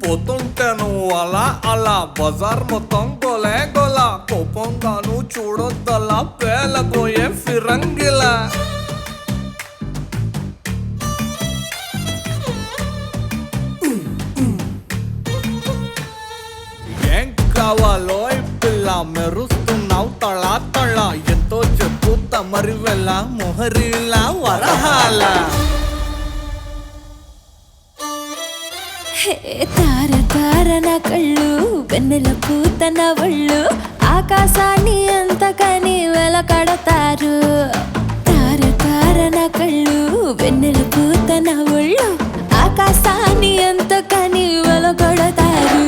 పోతుంటాను అలా అలా బజార్ మొత్తం గోలే గోలా కోపంగాను చూడొద్దలా పేలబోయే ఫిరంగిలా ఏం కావాలో పిల్ల మెరుస్తున్నావు తళా తళ ఎంతో చెప్పు తమరి వెళ్ళ మొహరిలా వరహాల తార తార నా కళ్ళు వెన్నెల పూత నా ఒళ్ళు ఆకాశాన్ని అంతకని వెలకడతారు తార తార నా కళ్ళు వెన్నెల పూత నా ఒళ్ళు ఆకాశాన్ని అంతకని వెలకడతారు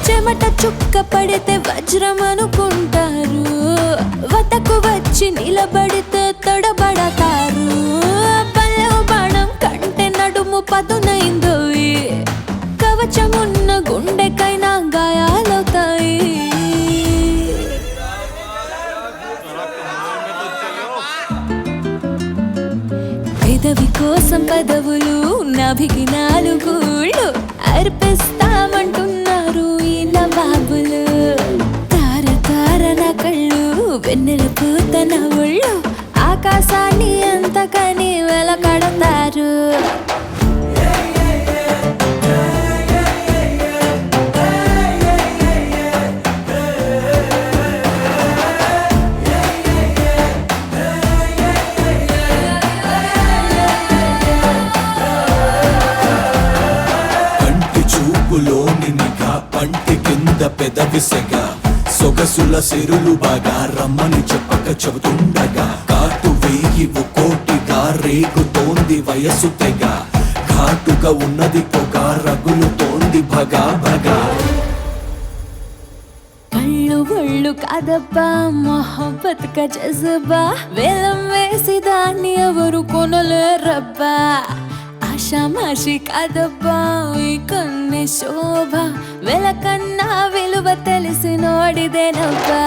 చెమట చుక్క పడితే వజ్రం అనుకుంటారు వతకు వచ్చి నిలబడితే తొడబడతారు పల్లె బాణం కంటే నడుము పదునైందో కవచమున్న గుండెకైనా గాయాలవుతాయి పెదవి కోసం పదవులు నాభికి నాలుగుళ్ళు అర్పిస్తామంటున్నారు ఈ నవాబులు తార తార నా కళ్ళు వెన్నెల పూత నా ఒళ్ళు ఆకాశాన్ని అంతకని వెలకడతారు పంటి కింద పెదవిసెగా సొగసుల సిరులు బాగా రమ్మని చెప్పక చెబుతుండగా కాటు వేయి కోటిగా రేగుతోంది వయసు తెగ ఘాటుగా ఉన్నది పొగ రగులుతోంది భగా భగా కళ్ళు ఒళ్ళు కాదబ్బా మొహబ్బత్ కా జజబా వేలం వేసి దాన్ని ఎవరు కొనలేరబ్బా ఆషామాషి కాదబ్బా ఈ కన్నే శోభ వెలకన్నా విలువ తెలిసి నోడిదేనబ్బా